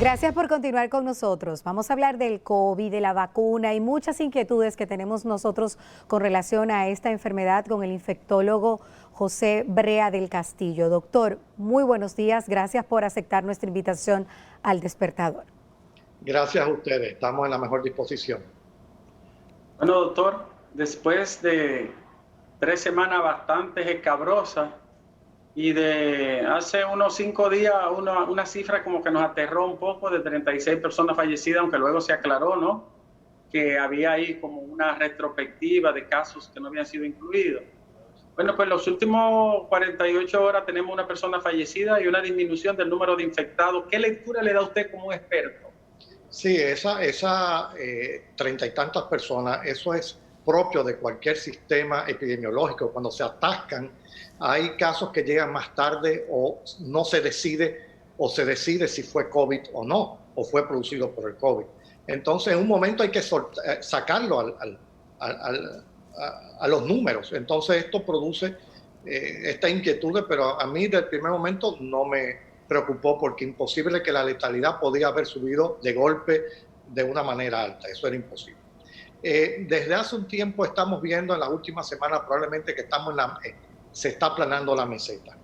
Gracias por continuar con nosotros. Vamos a hablar del COVID, de la vacuna y muchas inquietudes que tenemos nosotros con relación a esta enfermedad con el infectólogo José Brea del Castillo. Doctor, muy buenos días. Gracias por aceptar nuestra invitación al Despertador. Gracias a ustedes. Estamos en la mejor disposición. Bueno, doctor, después de 3 semanas bastante escabrosas y de hace unos 5 días una cifra como que nos aterró un poco de 36 personas fallecidas, aunque luego se aclaró, ¿no?, que había ahí como una retrospectiva de casos que no habían sido incluidos. Bueno, pues los últimos 48 horas tenemos una persona fallecida y una disminución del número de infectados. ¿Qué lectura le da usted como experto? Sí, esa 30 y tantas personas, eso es propio de cualquier sistema epidemiológico. Cuando se atascan, hay casos que llegan más tarde o no se decide, o se decide si fue COVID o no, o fue producido por el COVID. Entonces, en un momento hay que sacarlo a los números. Entonces, esto produce esta inquietud, pero a mí del primer momento no me preocupó, porque imposible que la letalidad podía haber subido de golpe de una manera alta. Eso era imposible. Desde hace un tiempo estamos viendo en la última semana probablemente que se está aplanando la meseta.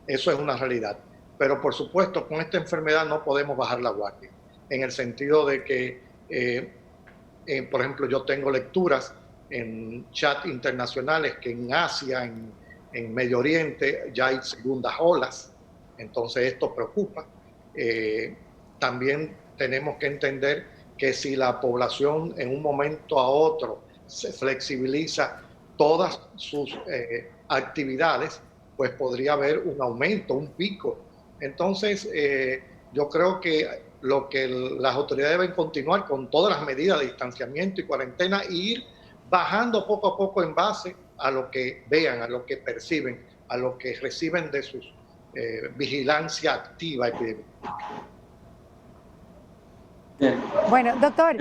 Eso es una realidad. Pero por supuesto, con esta enfermedad no podemos bajar la guardia, en el sentido de que, por ejemplo, yo tengo lecturas en chat internacionales que en Asia, en Medio Oriente, ya hay segundas olas. Entonces esto preocupa. También tenemos que entender que si la población en un momento a otro se flexibiliza todas sus actividades, pues podría haber un aumento, un pico. Entonces yo creo que las autoridades deben continuar con todas las medidas de distanciamiento y cuarentena e ir bajando poco a poco en base a lo que vean, a lo que perciben, a lo que reciben de sus vigilancia activa epidemiológica. Bueno, doctor,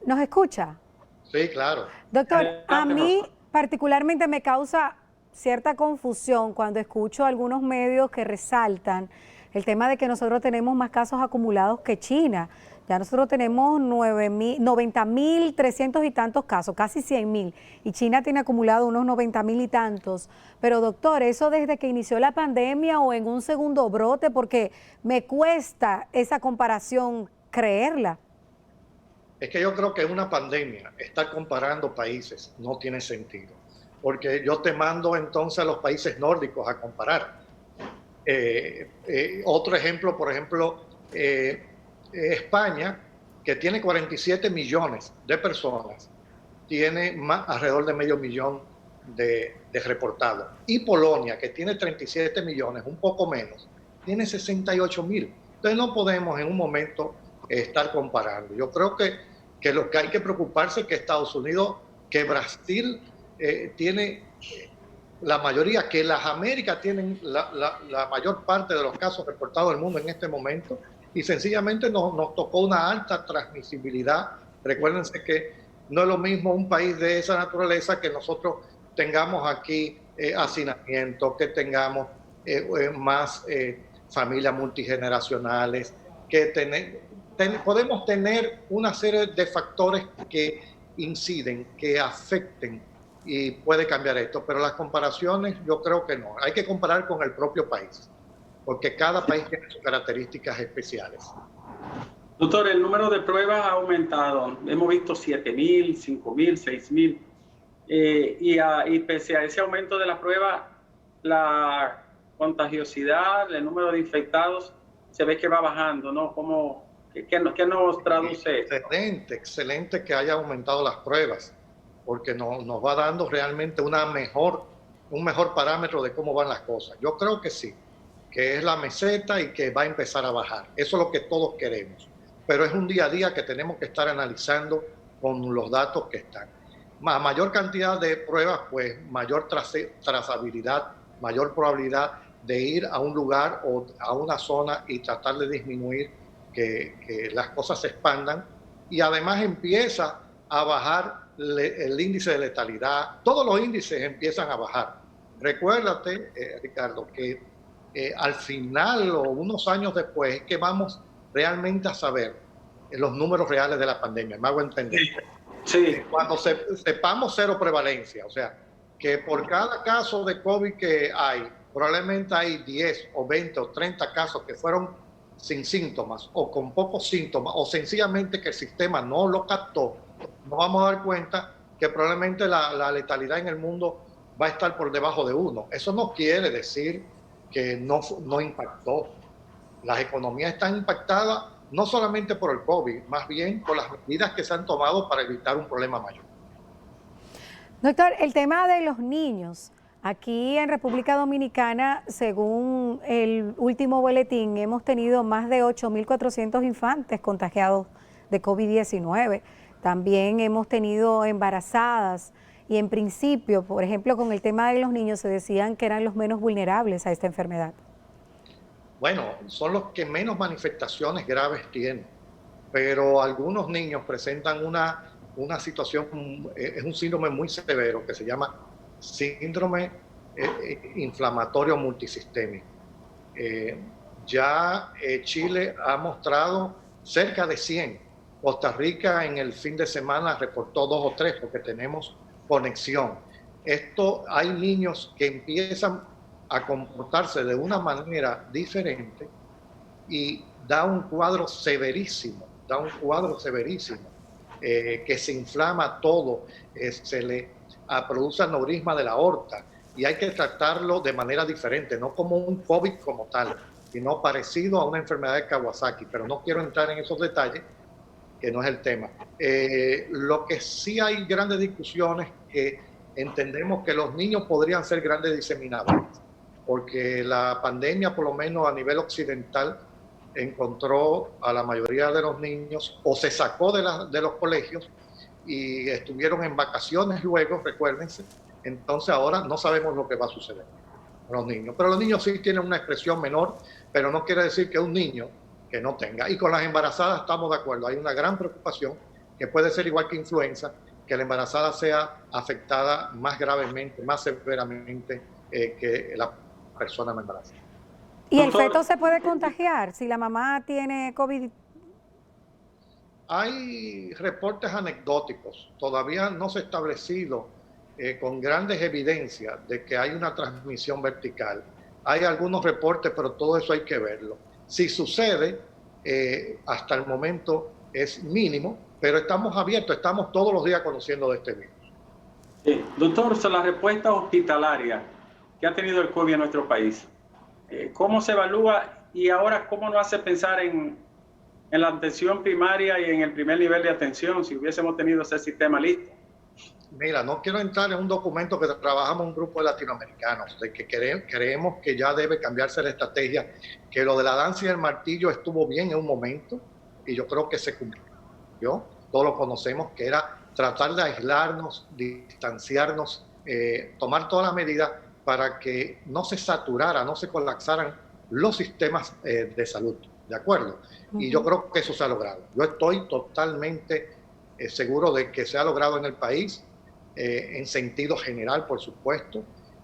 ¿nos escucha? Sí, claro. Doctor, a mí particularmente me causa cierta confusión cuando escucho algunos medios que resaltan el tema de que nosotros tenemos más casos acumulados que China. Ya nosotros tenemos 90.300 y tantos casos, casi 100.000, y China tiene acumulado unos 90.000 y tantos. Pero doctor, ¿eso desde que inició la pandemia o en un segundo brote? Porque me cuesta esa comparación creerla. Es que yo creo que es una pandemia. Estar comparando países no tiene sentido, porque yo te mando entonces a los países nórdicos a comparar. Otro ejemplo, por ejemplo, España, que tiene 47 millones de personas, tiene alrededor de medio millón de reportados. Y Polonia, que tiene 37 millones, un poco menos, tiene 68.000. Entonces no podemos en un momento estar comparando. Yo creo que lo que hay que preocuparse es que Estados Unidos, que Brasil tiene la mayoría, que las Américas tienen la mayor parte de los casos reportados del mundo en este momento, y sencillamente nos tocó una alta transmisibilidad. Recuérdense que no es lo mismo un país de esa naturaleza que nosotros tengamos aquí hacinamiento, que tengamos más familias multigeneracionales, que podemos tener una serie de factores que inciden, que afecten, y puede cambiar esto, pero las comparaciones yo creo que no. Hay que comparar con el propio país, porque cada país tiene sus características especiales. Doctor, el número de pruebas ha aumentado. Hemos visto 7.000, 5.000, 6.000. Y pese a ese aumento de la prueba, la contagiosidad, el número de infectados, se ve que va bajando, ¿no? ¿Qué nos traduce? Excelente que haya aumentado las pruebas, porque nos va dando realmente un mejor parámetro de cómo van las cosas. Yo creo que sí, que es la meseta y que va a empezar a bajar. Eso es lo que todos queremos. Pero es un día a día que tenemos que estar analizando con los datos que están. Mayor cantidad de pruebas, pues mayor trazabilidad, mayor probabilidad de ir a un lugar o a una zona y tratar de disminuir que las cosas se expandan. Y además empieza a bajar el índice de letalidad. Todos los índices empiezan a bajar. Recuérdate, Ricardo, que al final o unos años después es que vamos realmente a saber los números reales de la pandemia. Me hago entender. Sí. Cuando sepamos cero prevalencia, o sea, que por cada caso de COVID que hay, probablemente hay 10 o 20 o 30 casos que fueron sin síntomas o con pocos síntomas o sencillamente que el sistema no lo captó, nos vamos a dar cuenta que probablemente la letalidad en el mundo va a estar por debajo de 1. Eso no quiere decir que no impactó. Las economías están impactadas no solamente por el COVID, más bien por las medidas que se han tomado para evitar un problema mayor. Doctor, el tema de los niños. Aquí en República Dominicana, según el último boletín, hemos tenido más de 8.400 infantes contagiados de COVID-19. También hemos tenido embarazadas y en principio, por ejemplo, con el tema de los niños se decían que eran los menos vulnerables a esta enfermedad. Bueno, son los que menos manifestaciones graves tienen, pero algunos niños presentan una situación, es un síndrome muy severo que se llama síndrome inflamatorio multisistémico. Chile ha mostrado cerca de 100. Costa Rica en el fin de semana reportó 2 o 3 porque tenemos conexión. Hay niños que empiezan a comportarse de una manera diferente y da un cuadro severísimo, que se inflama todo, se le produce aneurisma de la aorta y hay que tratarlo de manera diferente, no como un COVID como tal, sino parecido a una enfermedad de Kawasaki, pero no quiero entrar en esos detalles, que no es el tema. Lo que sí hay grandes discusiones, que entendemos que los niños podrían ser grandes diseminadores, porque la pandemia, por lo menos a nivel occidental, encontró a la mayoría de los niños o se sacó de los colegios y estuvieron en vacaciones luego, recuérdense. Entonces ahora no sabemos lo que va a suceder con los niños. Pero los niños sí tienen una expresión menor, pero no quiere decir que un niño que no tenga. Y con las embarazadas estamos de acuerdo. Hay una gran preocupación que puede ser igual que influenza, que la embarazada sea afectada más gravemente, más severamente que la persona no embarazada. ¿Y el feto se puede contagiar si la mamá tiene COVID? Hay reportes anecdóticos, todavía no se ha establecido con grandes evidencias de que hay una transmisión vertical. Hay algunos reportes, pero todo eso hay que verlo. Si sucede, hasta el momento es mínimo, pero estamos abiertos, estamos todos los días conociendo de este virus. Doctor, sobre la respuesta hospitalaria que ha tenido el COVID en nuestro país, ¿cómo se evalúa y ahora cómo nos hace pensar en la atención primaria y en el primer nivel de atención si hubiésemos tenido ese sistema listo? Mira, no quiero entrar en un documento que trabajamos un grupo de latinoamericanos, de que creemos que ya debe cambiarse la estrategia, que lo de la danza y el martillo estuvo bien en un momento y yo creo que se cumplió, todos lo conocemos, que era tratar de aislarnos, distanciarnos, tomar todas las medidas para que no se saturara, no se colapsaran los sistemas de salud, ¿de acuerdo? Y yo creo que eso se ha logrado. Yo estoy totalmente seguro de que se ha logrado en el país, en sentido general, por supuesto,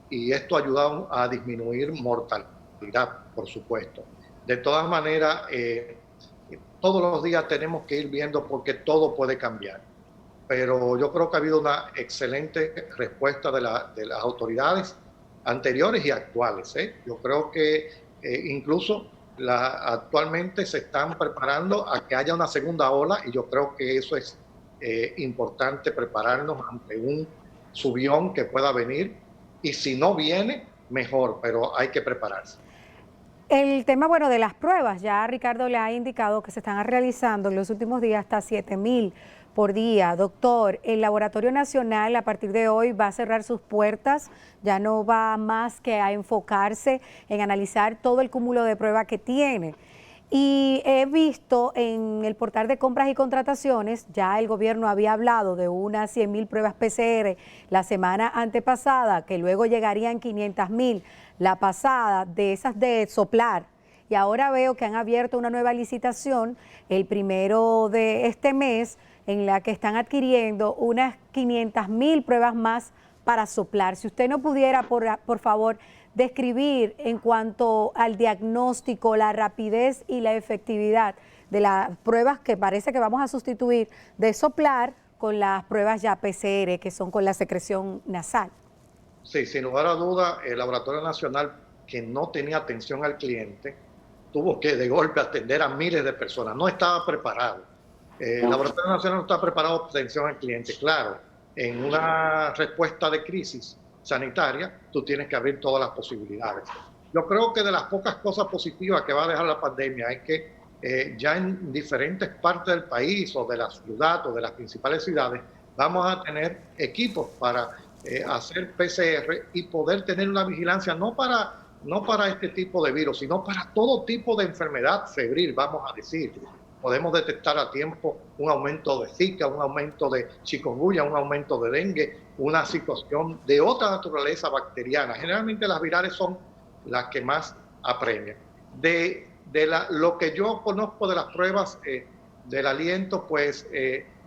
y esto ha ayudado a disminuir mortalidad, por supuesto. De todas maneras, todos los días tenemos que ir viendo porque todo puede cambiar. Pero yo creo que ha habido una excelente respuesta de las autoridades anteriores y actuales. Yo creo que incluso actualmente se están preparando a que haya una segunda ola y yo creo que eso es importante, prepararnos ante un subión que pueda venir y si no viene, mejor, pero hay que prepararse. El tema, bueno, de las pruebas, ya Ricardo le ha indicado que se están realizando en los últimos días hasta 7.000 por día. Doctor, el Laboratorio Nacional a partir de hoy va a cerrar sus puertas, ya no va más que a enfocarse en analizar todo el cúmulo de pruebas que tiene. Y he visto en el portal de compras y contrataciones, ya el gobierno había hablado de unas 100.000 pruebas PCR la semana antepasada, que luego llegarían 500.000 la pasada, de esas de soplar. Y ahora veo que han abierto una nueva licitación el 1 de este mes, en la que están adquiriendo unas 500.000 pruebas más para soplar. Si usted no pudiera, por favor, describir en cuanto al diagnóstico, la rapidez y la efectividad de las pruebas que parece que vamos a sustituir de soplar con las pruebas ya PCR, que son con la secreción nasal. Sí, sin lugar a duda, el Laboratorio Nacional, que no tenía atención al cliente, tuvo que de golpe atender a miles de personas. No estaba preparado. El Laboratorio Nacional no está preparado para atención al cliente. Claro, en una respuesta de crisis sanitaria, tú tienes que abrir todas las posibilidades. Yo creo que de las pocas cosas positivas que va a dejar la pandemia es que ya en diferentes partes del país o de la ciudad o de las principales ciudades vamos a tener equipos para hacer PCR y poder tener una vigilancia no para este tipo de virus, sino para todo tipo de enfermedad febril, vamos a decir. Podemos detectar a tiempo un aumento de Zika, un aumento de chikungunya, un aumento de dengue, una situación de otra naturaleza bacteriana. Generalmente las virales son las que más apremian. Lo que yo conozco de las pruebas del aliento, pues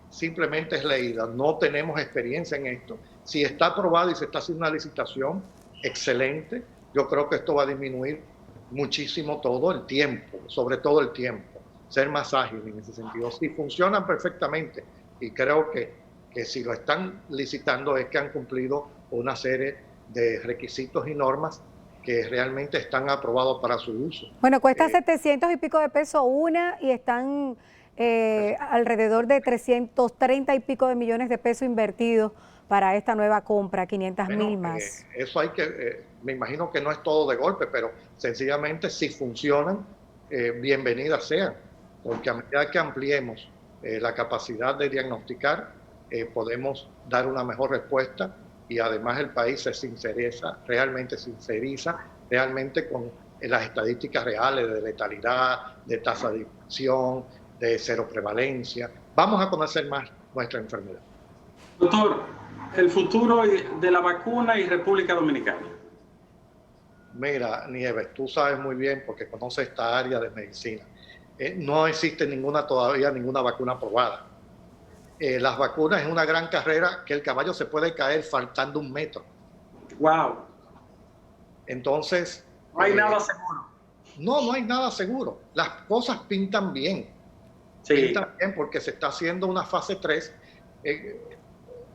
simplemente es leída. No tenemos experiencia en esto. Si está aprobado y se está haciendo una licitación, excelente. Yo creo que esto va a disminuir muchísimo todo el tiempo, sobre todo el tiempo, ser más ágil en ese sentido. Sí, funcionan perfectamente y creo que si lo están licitando es que han cumplido una serie de requisitos y normas que realmente están aprobados para su uso. Bueno, cuesta 700 y pico de pesos una y están alrededor de 330 y pico de millones de pesos invertidos para esta nueva compra, 500,000 más. Eso hay que, me imagino que no es todo de golpe, pero sencillamente si funcionan, bienvenidas sean, porque a medida que ampliemos la capacidad de diagnosticar, podemos dar una mejor respuesta y además el país se sinceriza realmente con las estadísticas reales de letalidad, de tasa de infección, de cero prevalencia. Vamos a conocer más nuestra enfermedad. Doctor, el futuro de la vacuna y República Dominicana. Mira, Nieves, tú sabes muy bien porque conoces esta área de medicina. No existe todavía ninguna vacuna aprobada. Las vacunas es una gran carrera que el caballo se puede caer faltando 1 metro. Wow. Entonces... No hay nada seguro. No hay nada seguro. Las cosas pintan bien. Sí. Pintan bien porque se está haciendo una fase 3.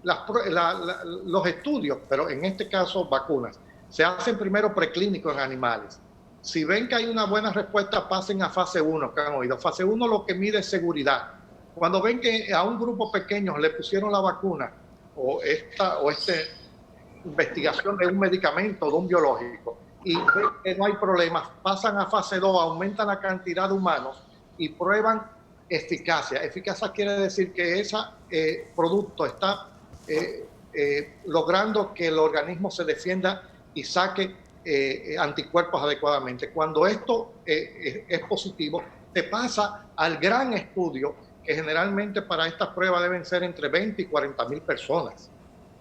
Los estudios, pero en este caso vacunas, se hacen primero preclínicos en animales. Si ven que hay una buena respuesta, pasen a fase 1, que han oído. Fase 1 lo que mide es seguridad. Cuando ven que a un grupo pequeño le pusieron la vacuna o esta investigación de un medicamento, de un biológico, y ven que no hay problemas, pasan a fase 2, aumentan la cantidad de humanos y prueban eficacia. Eficacia quiere decir que ese producto está logrando que el organismo se defienda y saque anticuerpos adecuadamente. Cuando esto es positivo, se pasa al gran estudio que generalmente para estas pruebas deben ser entre 20 y 40,000 personas.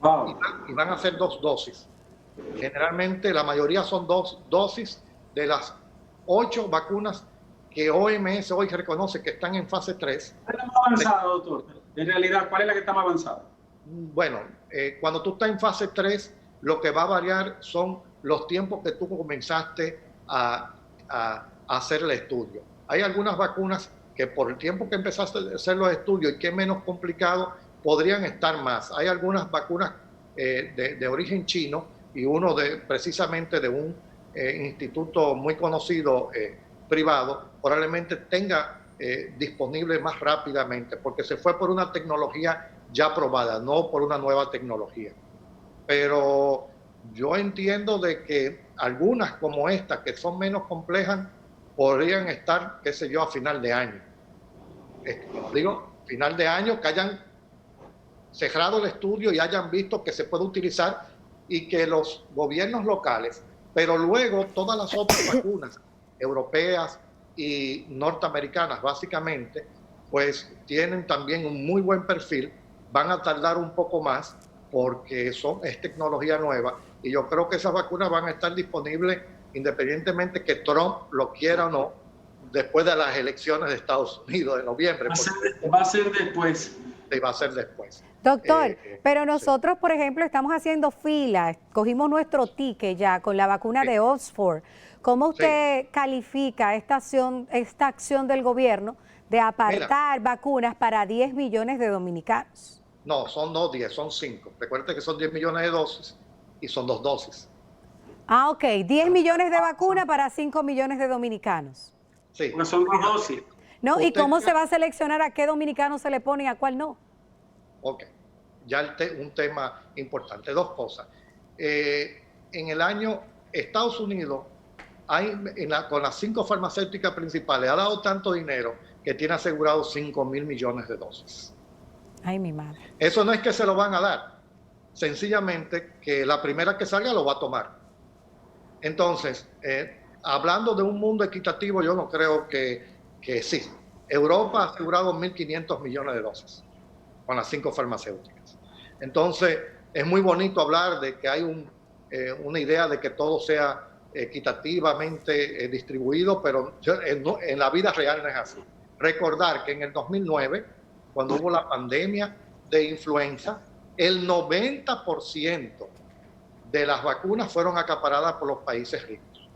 Wow. Y van a ser 2 dosis. Generalmente la mayoría son 2 dosis de las 8 vacunas que OMS hoy reconoce que están en fase 3. ¿Cuál es la más avanzada, doctor? En realidad, ¿cuál es la que está más avanzada? Bueno, cuando tú estás en fase 3, lo que va a variar son los tiempos que tú comenzaste a hacer el estudio. Hay algunas vacunas que por el tiempo que empezaste a hacer los estudios y que es menos complicado, podrían estar más. Hay algunas vacunas de origen chino y uno precisamente de un instituto muy conocido privado, probablemente tenga disponible más rápidamente, porque se fue por una tecnología ya probada, no por una nueva tecnología. Pero yo entiendo de que algunas como esta, que son menos complejas, podrían estar, qué sé yo, a final de año. Digo, final de año, que hayan cerrado el estudio y hayan visto que se puede utilizar y que los gobiernos locales, pero luego todas las otras vacunas europeas y norteamericanas básicamente, pues tienen también un muy buen perfil, van a tardar un poco más porque es tecnología nueva y yo creo que esas vacunas van a estar disponibles independientemente que Trump lo quiera o no, después de las elecciones de Estados Unidos de noviembre. Va a ser después. Sí, va a ser después. Doctor, pero nosotros, por ejemplo, estamos haciendo fila, cogimos nuestro ticket ya con la vacuna de Oxford. ¿Cómo usted califica esta acción del gobierno de apartar vacunas para 10 millones de dominicanos. No, son no 10, son 5. Recuerden que son 10 millones de dosis y son 2 dosis. Ah, ok, 10 millones de vacunas para 5 millones de dominicanos. Sí. No son 2 dosis. ¿No? ¿Y cómo se va a seleccionar a qué dominicano se le pone y a cuál no? Ok, ya un tema importante. 2 cosas. En el año, Estados Unidos, con las 5 farmacéuticas principales, ha dado tanto dinero que tiene asegurado 5.000 millones de dosis. Ay, mi madre. Eso no es que se lo van a dar, sencillamente que la primera que salga lo va a tomar. Entonces, hablando de un mundo equitativo, yo no creo que sí. Europa ha asegurado 1.500 millones de dosis con las 5 farmacéuticas. Entonces, es muy bonito hablar de que hay una idea de que todo sea equitativamente distribuido, pero en la vida real no es así. Recordar que en el 2009, cuando hubo la pandemia de influenza, el 90% de las vacunas fueron acaparadas por los países ricos.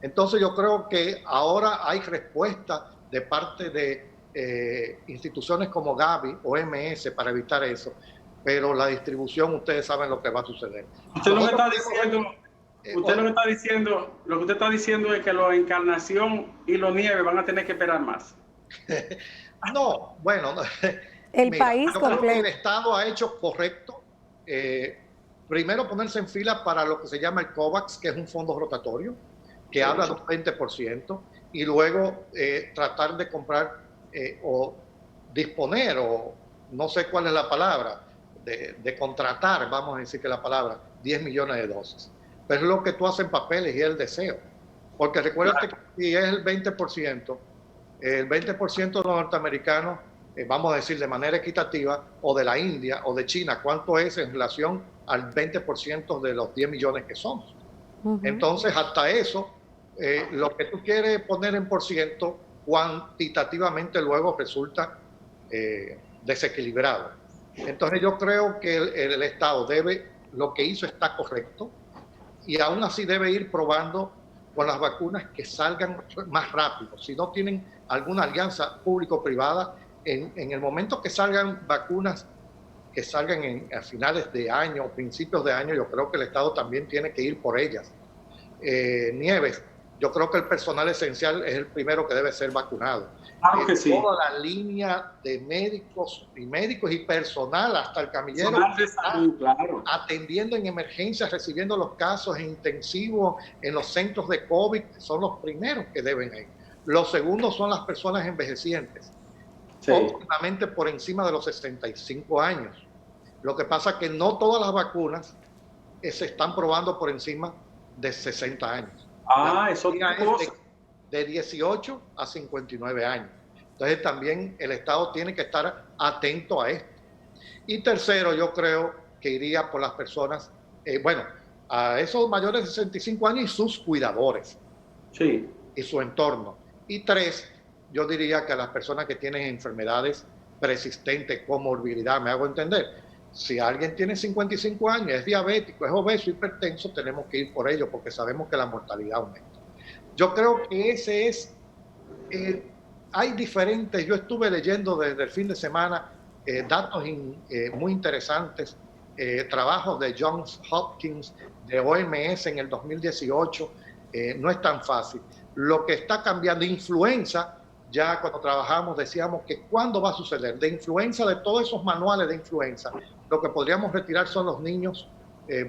Entonces yo creo que ahora hay respuesta de parte de instituciones como Gavi, OMS, para evitar eso, pero la distribución, ustedes saben lo que va a suceder. Usted lo que está diciendo, lo que usted está diciendo es que la Encarnación y los Nieves van a tener que esperar más. No, bueno, el país completo. Creo que el Estado ha hecho correcto. Primero ponerse en fila para lo que se llama el COVAX, que es un fondo rotatorio, que habla de un 20%, y luego tratar de comprar o disponer, o no sé cuál es la palabra, de contratar, vamos a decir que la palabra, 10 millones de dosis. Pero es lo que tú haces en papeles y es el deseo. Porque recuérdate que si es el 20% de los norteamericanos, vamos a decir de manera equitativa, o de la India o de China, ¿cuánto es en relación al 20% de los 10 millones que somos? Entonces, hasta eso, lo que tú quieres poner en por ciento, cuantitativamente luego resulta desequilibrado. Entonces, yo creo que el Estado lo que hizo está correcto, y aún así debe ir probando con las vacunas que salgan más rápido. Si no tienen alguna alianza público-privada, en el momento que salgan vacunas que salgan a finales de año, principios de año, yo creo que el Estado también tiene que ir por ellas. Nieves, yo creo que el personal esencial es el primero que debe ser vacunado. Claro que sí. Toda la línea de médicos y personal, hasta el camillero, de salud, claro, atendiendo en emergencias, recibiendo los casos en intensivo, en los centros de COVID, son los primeros que deben ir. Los segundos son las personas envejecientes, sí, óptimamente por encima de los 65 años. Lo que pasa es que no todas las vacunas se están probando por encima de 60 años. Eso es de 18 a 59 años. Entonces también el Estado tiene que estar atento a esto. Y tercero, yo creo que iría por las personas, a esos mayores de 65 años y sus cuidadores, sí, y su entorno. Y 3, yo diría que a las personas que tienen enfermedades persistentes, comorbilidad, me hago entender. Si alguien tiene 55 años, es diabético, es obeso, hipertenso, tenemos que ir por ello porque sabemos que la mortalidad aumenta. Yo creo que ese es, hay diferentes, yo estuve leyendo desde el fin de semana datos muy interesantes, trabajos de Johns Hopkins, de OMS en el 2018, no es tan fácil. Lo que está cambiando, influenza, ya cuando trabajamos decíamos que ¿cuándo va a suceder? De influenza, de todos esos manuales de influenza, lo que podríamos retirar son los niños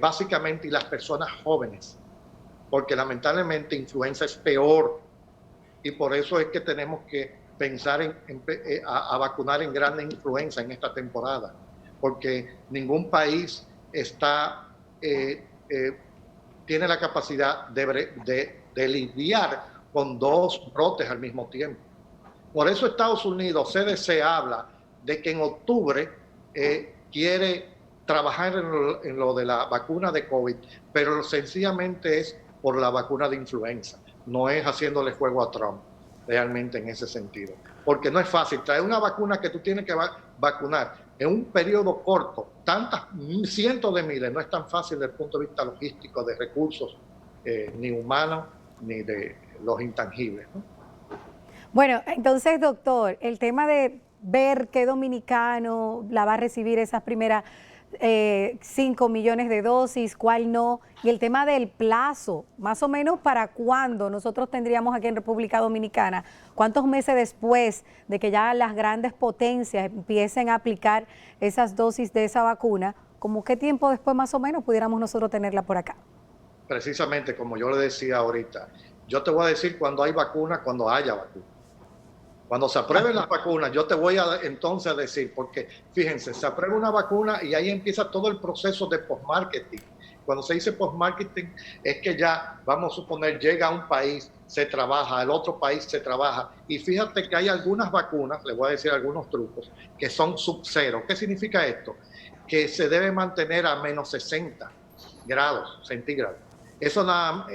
básicamente y las personas jóvenes, porque lamentablemente influenza es peor y por eso es que tenemos que pensar a vacunar en grande influenza en esta temporada, porque ningún país tiene la capacidad de lidiar con 2 brotes al mismo tiempo. Por eso Estados Unidos, CDC, habla de que en octubre quiere trabajar en lo de la vacuna de COVID, pero sencillamente es por la vacuna de influenza. No es haciéndole juego a Trump, realmente en ese sentido. Porque no es fácil. Traer una vacuna que tú tienes que vacunar en un periodo corto, cientos de miles, no es tan fácil desde el punto de vista logístico, de recursos, ni humanos, ni de los intangibles, ¿no? Bueno, entonces, doctor, el tema de ver qué dominicano la va a recibir esas primeras 5 millones de dosis, cuál no, y el tema del plazo, más o menos para cuándo nosotros tendríamos aquí en República Dominicana, cuántos meses después de que ya las grandes potencias empiecen a aplicar esas dosis de esa vacuna, como qué tiempo después más o menos pudiéramos nosotros tenerla por acá. Precisamente como yo le decía ahorita, yo te voy a decir cuando hay vacuna, cuando haya vacuna. Cuando se aprueben las vacunas, yo te voy a entonces decir, porque fíjense, se aprueba una vacuna y ahí empieza todo el proceso de post-marketing. Cuando se dice post-marketing es que ya, vamos a suponer, llega a un país, se trabaja, al otro país se trabaja. Y fíjate que hay algunas vacunas, les voy a decir algunos trucos, que son sub-cero. ¿Qué significa esto? Que se debe mantener a menos 60 grados centígrados. Eso va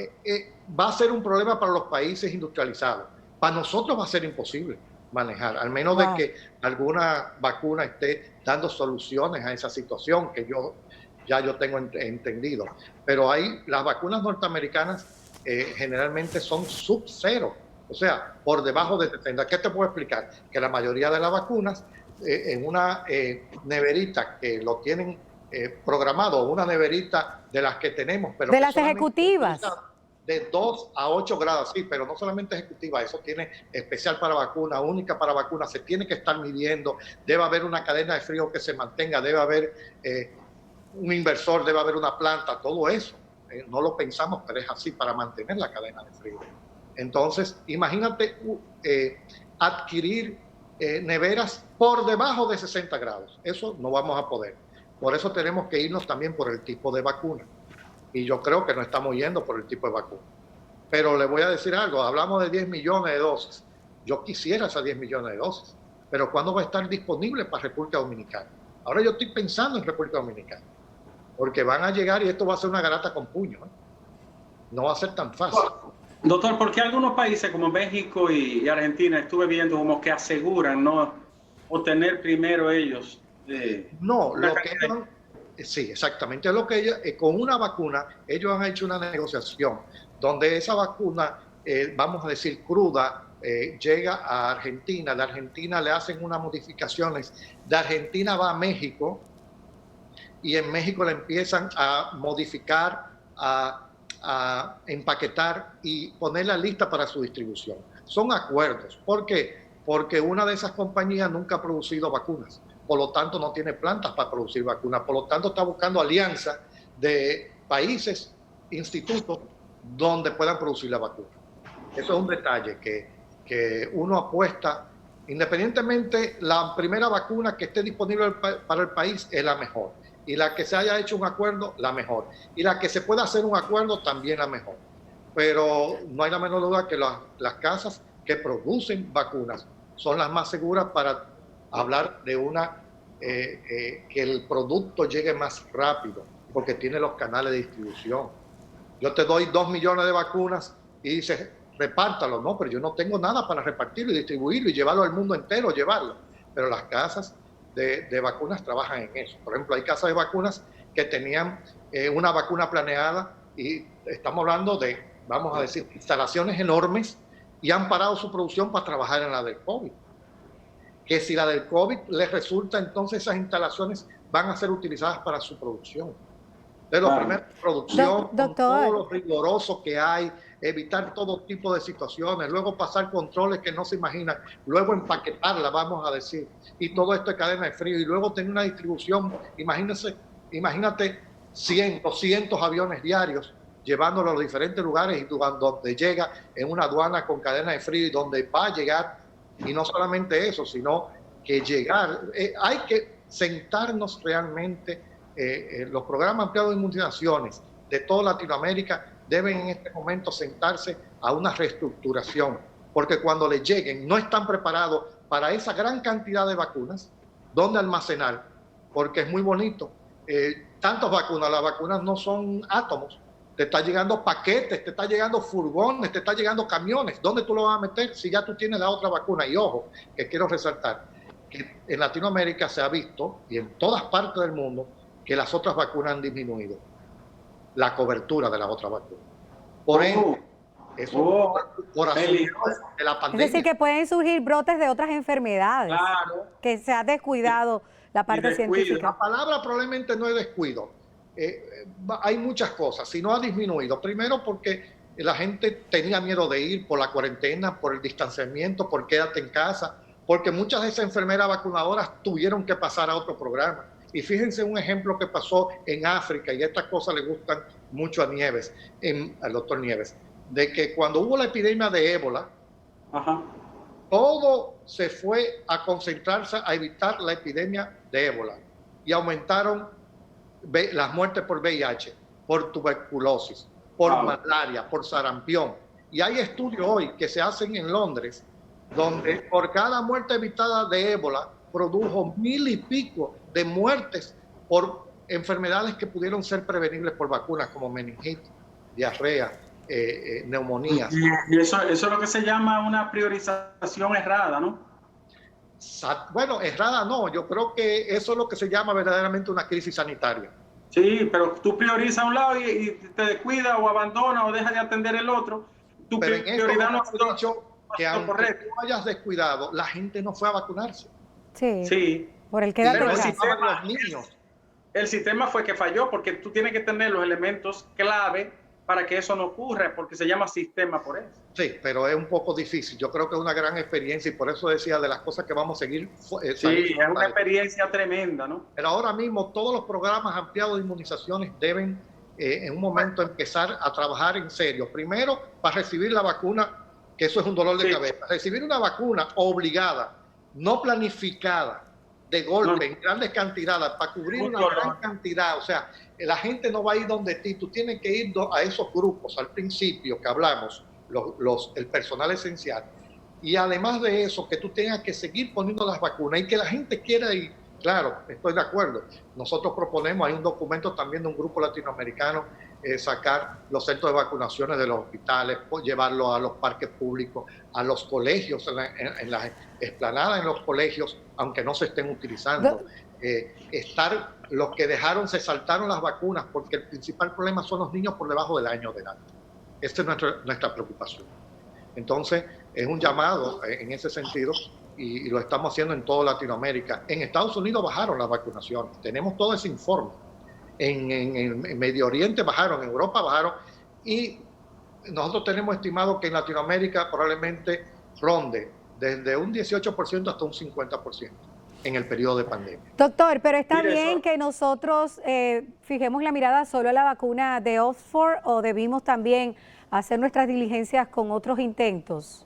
a ser un problema para los países industrializados. Para nosotros va a ser imposible manejar, al menos de que alguna vacuna esté dando soluciones a esa situación que yo tengo entendido. Pero las vacunas norteamericanas generalmente son sub-cero, o sea, por debajo de 70. ¿Qué te puedo explicar? Que la mayoría de las vacunas en una neverita que lo tienen programado, una neverita de las que tenemos, pero de las ejecutivas. De 2 a 8 grados, sí, pero no solamente ejecutiva, eso tiene especial para vacuna, única para vacuna, se tiene que estar midiendo, debe haber una cadena de frío que se mantenga, debe haber un inversor, debe haber una planta, todo eso. No lo pensamos, pero es así para mantener la cadena de frío. Entonces, imagínate adquirir neveras por debajo de 60 grados, eso no vamos a poder. Por eso tenemos que irnos también por el tipo de vacuna. Y yo creo que no estamos yendo por el tipo de vacuna. Pero le voy a decir algo, hablamos de 10 millones de dosis. Yo quisiera esas 10 millones de dosis, pero ¿cuándo va a estar disponible para República Dominicana? Ahora yo estoy pensando en República Dominicana, porque van a llegar y esto va a ser una garata con puño. No va a ser tan fácil. Doctor, ¿por qué algunos países como México y Argentina estuve viendo como que aseguran no obtener primero ellos? No, lo que ellos... Sí, exactamente. Es lo que ellos, con una vacuna, ellos han hecho una negociación donde esa vacuna, vamos a decir, cruda, llega a Argentina. De Argentina le hacen unas modificaciones. De Argentina va a México y en México le empiezan a modificar, a empaquetar y ponerla lista para su distribución. Son acuerdos. ¿Por qué? Porque una de esas compañías nunca ha producido vacunas. Por lo tanto no tiene plantas para producir vacunas, por lo tanto está buscando alianzas de países, institutos, donde puedan producir la vacuna. Eso es un detalle que uno apuesta, independientemente, la primera vacuna que esté disponible para el país es la mejor, y la que se haya hecho un acuerdo, la mejor, y la que se pueda hacer un acuerdo, también la mejor. Pero no hay la menor duda que las casas que producen vacunas son las más seguras para hablar de que el producto llegue más rápido, porque tiene los canales de distribución. Yo te doy 2 millones de vacunas y dices, repártalo. No, pero yo no tengo nada para repartirlo y distribuirlo y llevarlo al mundo entero, llevarlo. Pero las casas de vacunas trabajan en eso. Por ejemplo, hay casas de vacunas que tenían una vacuna planeada y estamos hablando de, vamos a decir, instalaciones enormes y han parado su producción para trabajar en la del COVID. Que si la del COVID les resulta, entonces esas instalaciones van a ser utilizadas para su producción. De lo primero, producción, con todo lo riguroso que hay, evitar todo tipo de situaciones, luego pasar controles que no se imaginan, luego empaquetarla, vamos a decir, y todo esto de cadena de frío, y luego tener una distribución, imagínate 100, 200 aviones diarios, llevándolo a los diferentes lugares y donde llega en una aduana con cadena de frío y donde va a llegar. Y no solamente eso, sino que llegar, hay que sentarnos realmente, los programas ampliados de inmunizaciones de toda Latinoamérica deben en este momento sentarse a una reestructuración, porque cuando les lleguen no están preparados para esa gran cantidad de vacunas, ¿dónde almacenar? Porque es muy bonito, tantas vacunas, las vacunas no son átomos, te está llegando paquetes, te está llegando furgones, te está llegando camiones. ¿Dónde tú lo vas a meter si ya tú tienes la otra vacuna? Y ojo, que quiero resaltar, que en Latinoamérica se ha visto, y en todas partes del mundo, que las otras vacunas han disminuido la cobertura de la otra vacuna. Por ende, Eso por asunto peligroso. de la Es pandemia. decir, que pueden surgir brotes de otras enfermedades, Claro. que se ha descuidado la parte descuido. científica. La palabra probablemente no es descuido. Hay muchas cosas. Si no ha disminuido, primero porque la gente tenía miedo de ir por la cuarentena, por el distanciamiento, por quédate en casa, porque muchas de esas enfermeras vacunadoras tuvieron que pasar a otro programa. Y fíjense un ejemplo que pasó en África, y estas cosas le gustan mucho a Nieves, al doctor Nieves, de que cuando hubo la epidemia de ébola, Ajá. todo se fue a concentrarse a evitar la epidemia de ébola y aumentaron las muertes por VIH, por tuberculosis, por malaria, por sarampión. Y hay estudios hoy que se hacen en Londres donde por cada muerte evitada de ébola produjo 1000 y pico de muertes por enfermedades que pudieron ser prevenibles por vacunas como meningitis, diarrea, neumonías. Y eso es lo que se llama una priorización errada, ¿no? Bueno, errada no, yo creo que eso es lo que se llama verdaderamente una crisis sanitaria. Sí, pero tú priorizas a un lado y te descuidas o abandonas o dejas de atender el otro. Tu Pero en esto prioridad no hemos dicho que es lo aunque correcto. tú hayas descuidado, la gente no fue a vacunarse. Sí, Sí, por el Y quédate en no casa. estaban los niños. el sistema fue que falló porque tú tienes que tener los elementos clave para que eso no ocurra, porque se llama sistema por eso. Sí, pero es un poco difícil. Yo creo que es una gran experiencia y por eso decía de las cosas que vamos a seguir. Sí, es una experiencia tremenda, ¿no? Pero ahora mismo todos los programas ampliados de inmunizaciones deben en un momento empezar a trabajar en serio. Primero, para recibir la vacuna, que eso es un dolor de cabeza. Recibir una vacuna obligada, no planificada, de golpe, en grandes cantidades, para cubrir una gran cantidad. O sea, la gente no va a ir donde ti. Tú tienes que ir a esos grupos al principio que hablamos, el personal esencial. Y además de eso, que tú tengas que seguir poniendo las vacunas y que la gente quiera ir. Claro, estoy de acuerdo. Nosotros proponemos, hay un documento también de un grupo latinoamericano, sacar los centros de vacunaciones de los hospitales, llevarlos a los parques públicos, a los colegios, en las explanadas en los colegios, aunque no se estén utilizando. Los que se saltaron las vacunas, porque el principal problema son los niños por debajo del año de edad. Esta es nuestra preocupación. Entonces, es un llamado en ese sentido y lo estamos haciendo en toda Latinoamérica. En Estados Unidos bajaron las vacunaciones, tenemos todo ese informe. En Medio Oriente bajaron, en Europa bajaron y nosotros tenemos estimado que en Latinoamérica probablemente ronde desde un 18% hasta un 50% en el periodo de pandemia. Doctor, pero está bien que nosotros fijemos la mirada solo a la vacuna de Oxford o debimos también hacer nuestras diligencias con otros intentos.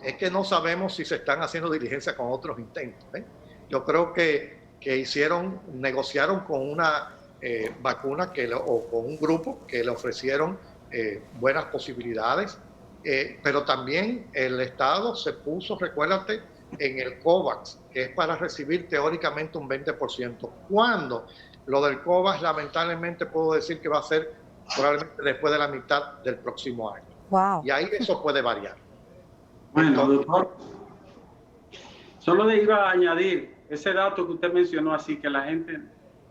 Es que no sabemos si se están haciendo diligencias con otros intentos. Yo creo que negociaron con una vacuna o con un grupo que le ofrecieron buenas posibilidades, pero también el Estado se puso, recuérdate, en el COVAX, que es para recibir teóricamente un 20%. Cuando lo del COVAX, lamentablemente puedo decir que va a ser probablemente después de la mitad del próximo año. Wow. Y ahí eso puede variar. Bueno, doctor, solo le iba a añadir ese dato que usted mencionó, así que la gente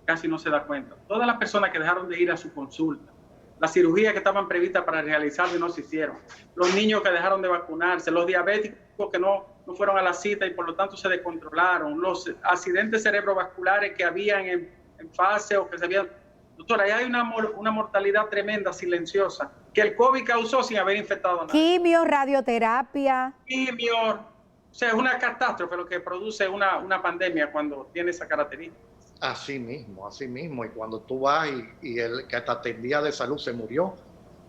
casi no se da cuenta. Todas las personas que dejaron de ir a su consulta, las cirugías que estaban previstas para realizarse no se hicieron, los niños que dejaron de vacunarse, los diabéticos que no fueron a la cita y por lo tanto se descontrolaron, los accidentes cerebrovasculares que habían en fase o que se habían... Doctora, ahí hay una mortalidad tremenda, silenciosa, que el COVID causó sin haber infectado a nadie. Quimio, radioterapia. Quimio, o sea, es una catástrofe lo que produce una pandemia cuando tiene esa característica. Así mismo. Y cuando tú vas y el que te atendía de salud se murió,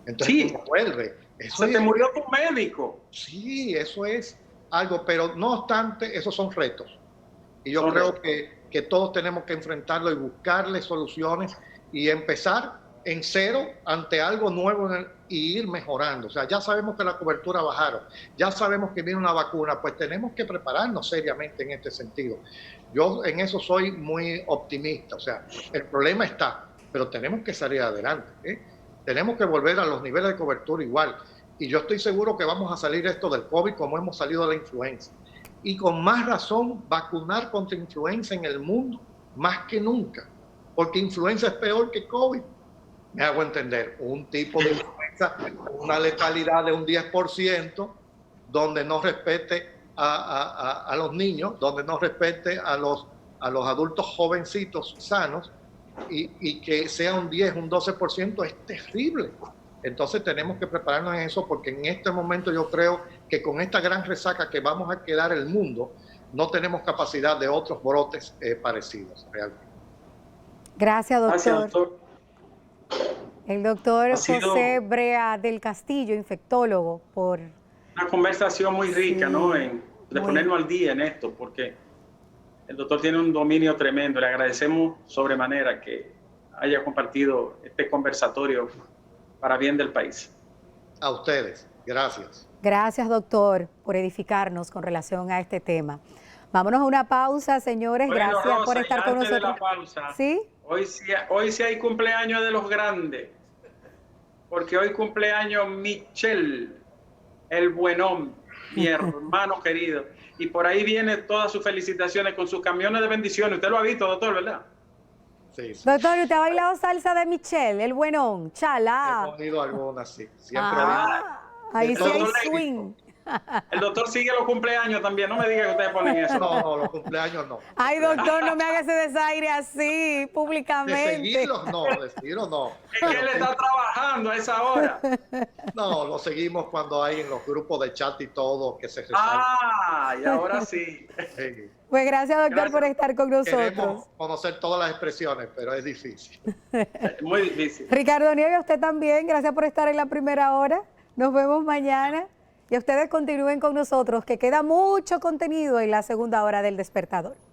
entonces tú vuelves. Se te murió tu médico. Sí, eso es algo, pero no obstante, esos son retos. Y yo creo que todos tenemos que enfrentarlo y buscarle soluciones y empezar en cero ante algo nuevo y ir mejorando. O sea, ya sabemos que la cobertura bajaron, ya sabemos que viene una vacuna, pues tenemos que prepararnos seriamente en este sentido. Yo en eso soy muy optimista. O sea, el problema está, pero tenemos que salir adelante. Tenemos que volver a los niveles de cobertura igual. Y yo estoy seguro que vamos a salir esto del COVID como hemos salido de la influenza. Y con más razón, vacunar contra influenza en el mundo más que nunca. Porque influenza es peor que COVID. Me hago entender, un tipo de influenza influenza, una letalidad de un 10%, donde no respete a los niños, donde no respete a los adultos jovencitos sanos, y que sea un 10, un 12% es terrible. Entonces tenemos que prepararnos en eso, porque en este momento yo creo que con esta gran resaca que vamos a quedar el mundo, no tenemos capacidad de otros brotes parecidos realmente. Gracias, doctor. Gracias, doctor. El doctor José Brea del Castillo, infectólogo, por... Una conversación muy rica, Sí, ¿no? De ponernos al día en esto, porque el doctor tiene un dominio tremendo. Le agradecemos sobremanera que haya compartido este conversatorio para bien del país. A ustedes, gracias. Gracias, doctor, por edificarnos con relación a este tema. Vámonos a una pausa, señores. Bueno, Gracias Rosa, por estar con antes de nosotros. la pausa, ¿Sí? Hoy sí hay cumpleaños de los grandes, porque hoy cumpleaños Michelle, el buenón, mi hermano querido. Y por ahí viene todas sus felicitaciones con sus camiones de bendiciones. Usted lo ha visto, doctor, ¿verdad? Sí, sí. Doctor, ¿usted ha bailado salsa de Michelle, el buenón? He Chala. oído algunas, sí. Siempre Ahí sí todo hay el swing. El doctor sigue los cumpleaños también. No me diga que ustedes ponen eso. No, los cumpleaños no. Ay, doctor, no me haga ese desaire así, De públicamente. seguirlos no, de seguirlos no. Es que él está trabajando a esa hora. No, lo seguimos cuando hay en los grupos de chat y todo que se resalta. Ah, y ahora sí. Sí. Pues gracias, doctor, Gracias. por estar con nosotros. Queremos conocer todas las expresiones, pero es difícil. Muy difícil. Ricardo Nieves, usted también, gracias por estar en la primera hora. Nos vemos mañana. Y ustedes continúen con nosotros, que queda mucho contenido en la segunda hora del Despertador.